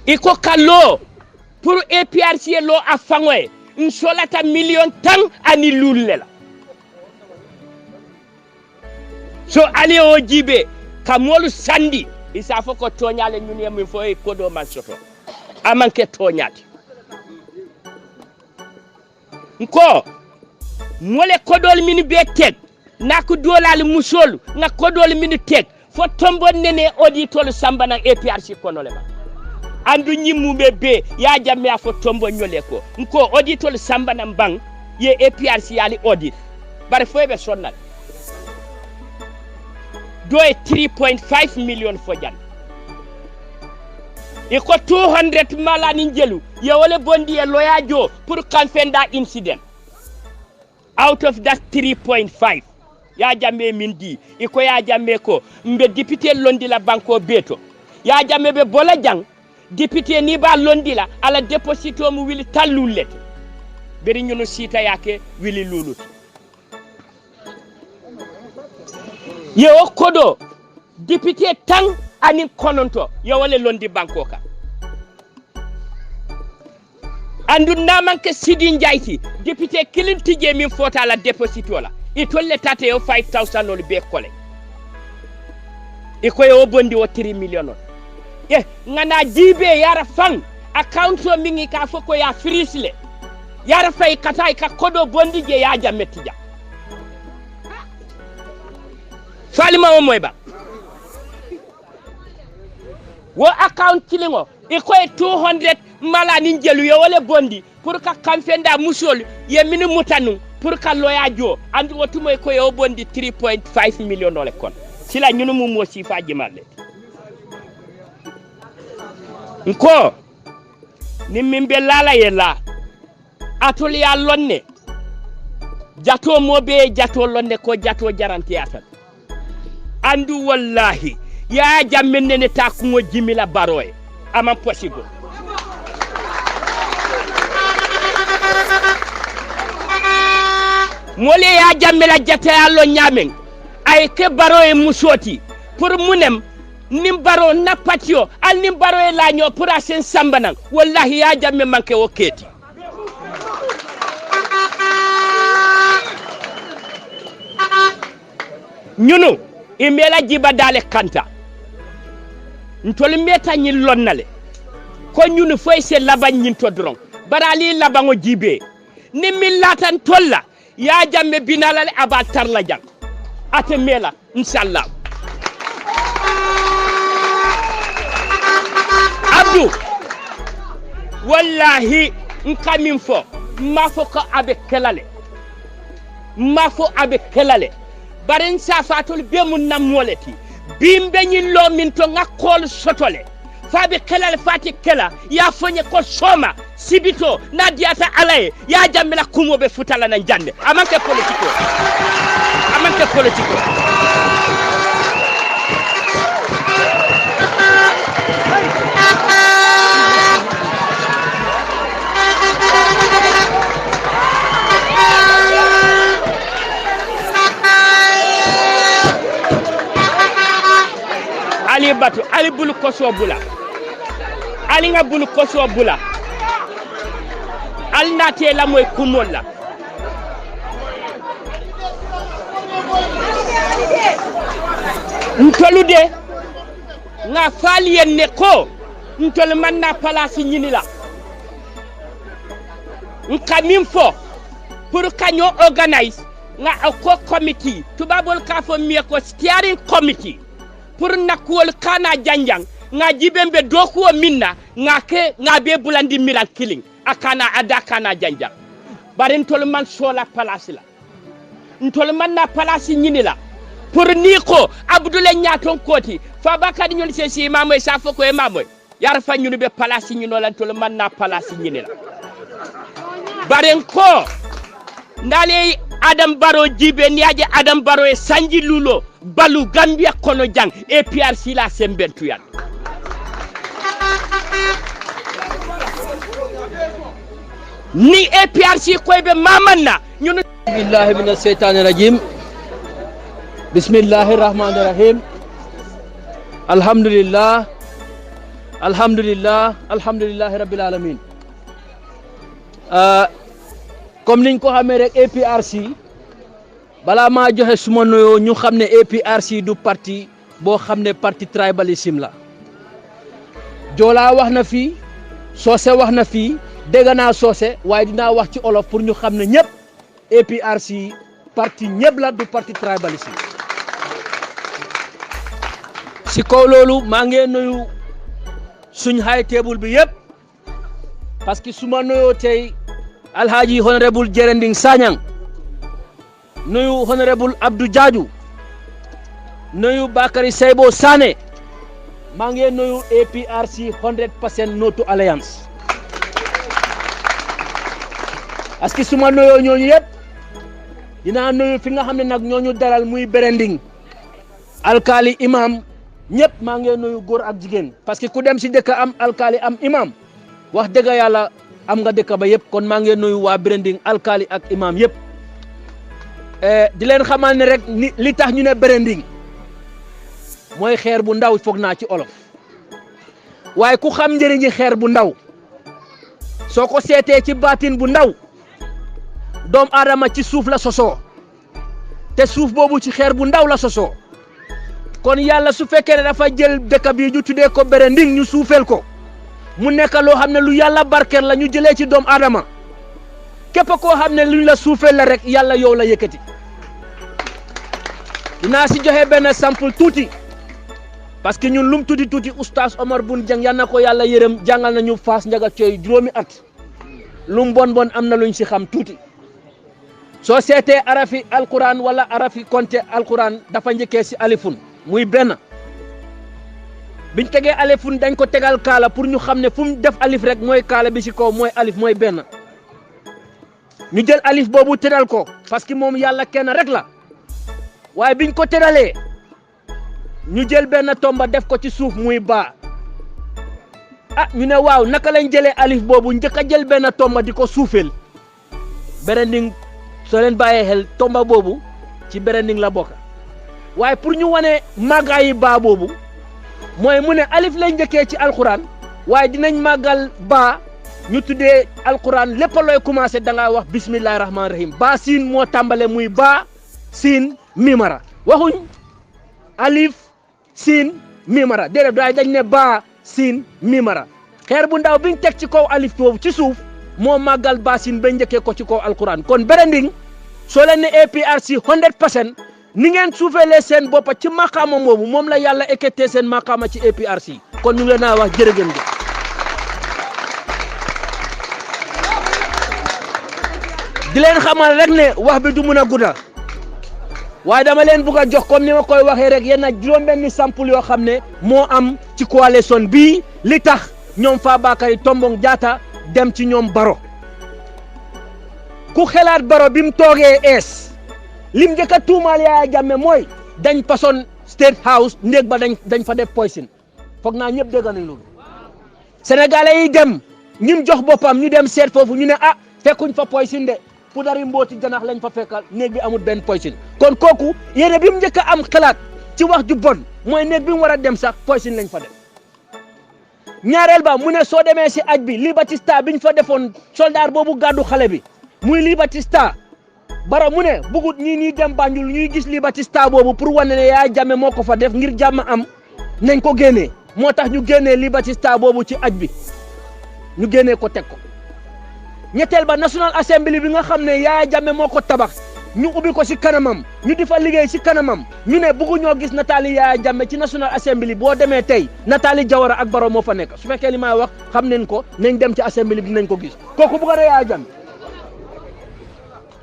I: iko kalo pour APRC lo afangwe nsolata million tang ani lulela so ali o jibe kamolu sandi isa foko tonyale nyuni min fo e kodo man soto amanke tonyati nko mole kodol min be tek naku dolal musol na kodol min tek fo tombo nene auditol samba na APRC konole ba andu nyimumbe be ya jamme afo tombo nyole ko nko auditol samba na bang ye APRC yali audit bare fo be sonnal do 3.5 million for jan iko 200 malani njelu ye wole bondi e loyajo pour kanfenda incident out of that 3.5 ya jamme mindi iko ya jamme ko mbe député londi la banko beto ya jamme be bola jang député ni ba londi la ala deposito mu wili tallulet beri ñunu sita yake wili lulut yo kodo député tang ani kononto yo wale londi banko ka andu namanke sidi njayti député kilintije min fota la deposito la itolle tate yo 5000 ol be kole iko yo bondi o 3 million ngana jibe yara fang account o mingi ka foko ya frisle yara fay kata ka kodo bondi je ya jametija falima o moyba wo account kilingo iko 200 mala ni jelu yo wala bondi pour ka kamfenda musol ye mini mutanu pour ka loyajo andi wotumo iko yo bondi 3.5 million ole kon sila ñunu mu mo sifa jimalle nko ni mimbe lala yela atoli ya lonne jato mobe jato lonne ko jato jaranti atan andu wallahi ya jammene ne takumo jimila baroy amam possible mole ya jammela jata allo nyamen ay ke baroy musoti pour munem nim baro na patio al nim baro e laño pour asen sambanan wallahi ya jamme manke o keti ñunu imela jiba dale kanta ntol meta ñi lonnale ko ñunu foy se laban ñin to dron barali labango jibe ni mi latan tolla ya jamme binalale aba tarla jang ate mela inshallah abdu wallahi nkamin fo mafo ko abe kelale barin safatul be mun namoleti bimbe ñin lo min to ngakol sotole fabe kelale fati kela ya fonye ko soma sibito na diata alaye ya jammela kumobe futala na jande amanke politiko ali batu ali bulu koso bula ali nga bulu koso bula al nate la moy kumolla ntolude nga fali yenne ko ntol manna place nyinila nkamin fo pour kanyo organize nga ko committee tubabol ka fo mi ko steering committee pour nakuol kana janjang nga jibembe dokuo minna nga be bulandi miran killing akana adakana janjang barin tol man sola place la ntol man na place nyinila pour ni ko abdoulaye nyaton koti fa bakadi ñol se si mamoy sa foko e mamoy yar fa ñunu be place ñino lan tol man na place nyinila barin ko ndale Adam Barrow jibe niaje Adam Barrow e sanji lulo balu Gambia kono jang APRC la sembentu yan ni APRC koy be mamanna ñun
C: billahi minash shaitani rajim bismillahir rahmanir rahim alhamdulillah alhamdulillahi rabbil alamin comme niñ ko xamee rek APRC balaa maa joxe suma nuyoo ñu xam ne APRC du parti boo xam ne parti tribalisme la Joola wax na fii Soose wax na fii dégg naa Soose waaye dinaa wax ci olof pour ñu xam ne ñëpp APRC parti ñëpp la du parti tribalisme si kaw loolu maa ngi nuyu suñ high table bi yëpp parce que suma nuyoo tey Alhaji Honorable Jerending Sanyang nuyu Honorable Abdou Diadiou nuyu Bakary Seybo Sané maa ngi nuyu APRC 100% no to alliance parce que suma nuyoo ñooñu yëpp dinaa nuyu fi nga xam ne nag ñooñu dalal muy Berending alkali imam ñëpp maa ngi nuyu góor ak jigéen parce que ku dem si dëkk am alkali am imam wax dëgg yàlla am nga dëkk ba yëpp kon maa ngi nuyu waa Berending alkali ak imam yëpp di leen xamal ne rek li tax ñu ne Berending mooy xeer bu ndaw foog naa ci olof waaye ku xam njëriñi xeer bu ndaw soo ko seetee ci baatin bu ndaw doom aadama ci suuf la sosoo te suuf boobu ci xeer bu ndaw la sosoo kon yàlla su fekkee ne dafa jël dëkk bi ñu tuddee ko Berending ñu suufeel ko mu nekk loo xam ne lu yàlla barkeel la ñu jëlee ci doom aadama képp koo xam ne luñ la suufeel la rek yàlla yow la yëkkati dinaa si joxe benn sample tuuti parce que ñun lum tuuti oustaz Omar Bun Jang yal na ko yàlla yërëm jàngal nañu Fass Njaga Coy juróomi at lum bon am na luñ si xam tuuti soo seetee arafi alquran wala arafi konte alquran dafa njëkkee si alifun muy benn biñ tegee alifun dañ ko tegal kaala pour ñu xam ne fu mu def alif rek mooy kaala bi si kaw mooy alif mooy benn ñu jël alif boobu tëral ko parce que moom yàlla kenn rek la waaye biñ ko tëralee ñu jël benn tomba def ko ci suuf muy baa ñu ne waaw naka lañ jëlee alif boobu njëkk a jël benn tomba di ko suufeel Berending soo leen bàyyee xel tomba boobu ci Berending la bokk waaye pour ñu wane màggaayi baa boobu mooy mu ne alif lañ njëkkee ci alquran waaye dinañ màggal baa ñu tuddee alquran lépp looy commencé da ngaa wax bismillahi rahmaani rahim baa siin moo tàmbale muy baa siin mimara waxuñ alif siin mimara déedéet waaye dañ ne baa siin mimara xeer bu ndaw biñ teg ci kaw alif boobu ci suuf moo màggal baa siin ba njëkkee ko ci kaw alquran kon Berending soo leen ne APRC 100% ni ngeen suufeelee seen boppa ci maqaama moomu moom la yàlla ekkatee seen maqaama ci APRC kon ñu ngi leen a wax jërëgën gi di leen xamal rek ne wax bi du mun a gudda waaye dama leen bugg a jox comme ni ma koy waxee rek yéen a juróom-benni sample yoo xam ne moo am ci coalition bii li tax ñoom Fabakary Tombong Jatta dem ci ñoom Barrow ku xelaat Barrow bi mu toogee lim njëkk a tuumaal Yaya Jammeh mooy dañ pasoon State House ndéeg ba dañ fa def poison foog naa ñëpp dégg nañ loolu sénégalais yi dem ñim jox boppam ñu dem seet foofu ñu ne fekkuñ fa poison de pudari mbooti ganax lañ fa fekkal néeg bi amul benn poison kon kooku yéene bi mu njëkk a am xalaat ci wax ju bon mooy néeg bi mu war a dem sax poison lañ fa def ñaareel ba mu ne soo demee si aj bi Liberty Star biñ fa defoon soldat boobu gàddu xale bi muy Liberty Star Barrow mu ne bugut ñii dem Banjul ñuy gis Liberty Star boobu pour wane ne Yaya Jammeh moo ko fa def ngir jàmm am nañ ko génnee moo tax ñu génnee Liberty Star boobu ci aj bi ñu génnee ko teg ko ñetteel ba National Assembly bi nga xam ne Yaya Jammeh moo ko tabax ñu ubbi ko si kanamam ñu di fa liggéey si kanamam ñu ne bëggu ñoo gis nataali Yaya Jammeh ci National Assembly boo demee tey nataali Jawara ak Barrow moo fa nekk su fekkee li may wax xam nañ ko nañ dem ci Assembly bi nañ ko gis kooku bëgg a Yaya Jammeh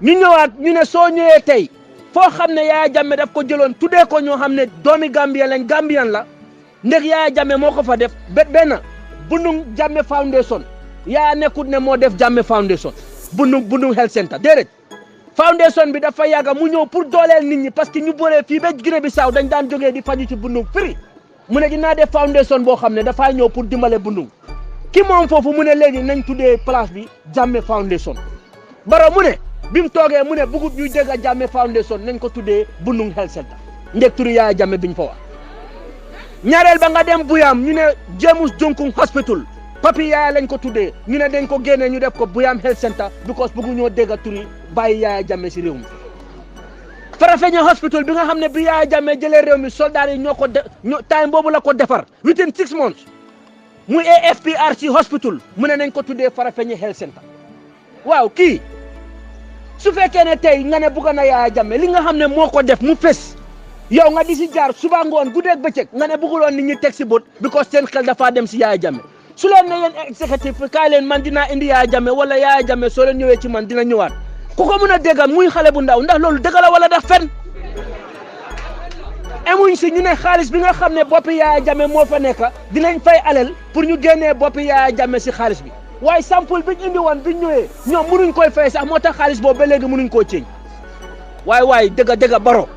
C: ñu ñëwaat ñu ne soo ñëwee tey foo xam ne Yaya Jammeh daf ko jëloon tuddee ko ñoo xam ne doomi Gambien lañ Gambien la ndeg Yaya Jammeh moo ko fa def benn Bundung Jammeh Foundation yaa nekkut ne moo def Jammeh Foundation Bundung Health Center déedéet
J: foundation bi dafa yàgga mu ñëw pour dooleel nit ñi parce que ñu bëree fii ba Guinée Bissau dañ daan jógee di faju ci Bundung firi mu ne dinaa def foundation boo xam ne dafay ñëw pour dimbale Bundung ki moom foofu mu ne léegi nañ tuddee place bi Jammeh Foundation Barrow mu ne bi mu toogee mu ne bugut ñuy dégg a Jammeh Foundation nañ ko tuddee Bundung Health Center ndek turu Yaya Jammeh biñ fa wax ñaareel ba nga dem Buyam ñu ne James Jonkung Hospital papi Yaya lañ ko tuddee ñu ne dañ ko génnee ñu def ko Buyam Health Center because bëggu ñoo dégg a turi bàyyi Yaya Jammeh si réew mi Farafenni hospital bi nga xam ne bi Yaya Jammeh jëlee réew mi soldat yi ñoo ko time boobu la ko defar within 6 months muy AFPRC hospital mu ne nañ ko tuddee Farafenni Health Center waaw kii su fekkee ne tey nga ne bugg na Yaya Jammeh li nga xam ne moo ko def mu fes yow nga di si jaar suba ngoon guddeeg bëccëg nga ne bëgguloon nit ñi teg si bët because seen xel dafa dem si Yaya Jammeh su leen ne yéen exécutif kaay leen man dinaa indi Yaya Jammeh wala Yaya Jammeh soo leen ñëwee ci man dina ñëwaat ku ko mën a dégg muy xale bu ndaw ndax loolu dëgg la wala daf fen emuñ si ñu ne xaalis bi nga xam ne boppi Yaya Jammeh moo fa nekk dinañ fay alal pour ñu génnee boppi Yaya Jammeh si xaalis bi waaye sample biñ indi woon biñ ñëwee ñoom mënuñ koy fay sax moo tax xaalis boobu ba léegi mënuñ koo ceeñ waaye dëgg Barrow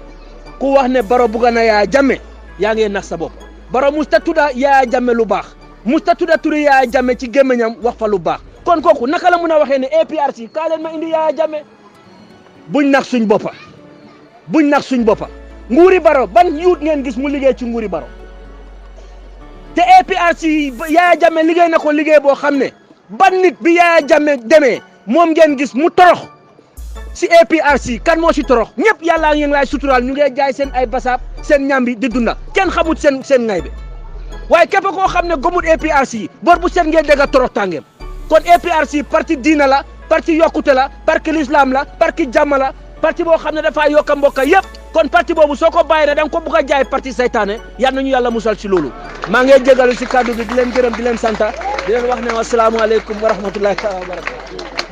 J: ku wax ne Barrow bugga na Yaya Jammeh yaa ngi nax sa bopp Barrow musta tudda Yaya Jammeh lu baax musta tudda turi Yaya Jammeh ci gémmiñam wax fa lu baax kon kooku naka la mun a waxee ne APRC kaa leen ma indi Yaya Jammeh buñ nax suñ boppa nguuri Barrow ban yuut ngeen gis mu liggéey ci nguuri Barrow te APRC Yaya Jammeh liggéey na ko liggéey boo xam ne ban nit bi Yaya Jammeh demee moom ngeen gis mu torox si APRC kan moo si torox ñëpp yàllaa ngi lay suturaal ñu ngi jaay seen ay basaab seen ñambi di dunda kenn xamut seen ngay bi waaye képp koo xam ne gëmut APRC bor bu seen ngeen dégg torox tàngeem kon APRC parti diina la parti yokkute la parti l'islam la parti jàmm la parti boo xam ne dafaa yokka mbokka yëpp kon parti boobu soo ko bàyyi ne da nga ko bugg a jaay parti saytaane yal nañu yàlla musal si loolu maa ngi jégalu si kàddu gi di leen gërëm di leen santa di leen wax ne wasalaamualeykum wa rahmatullahi wa barakatu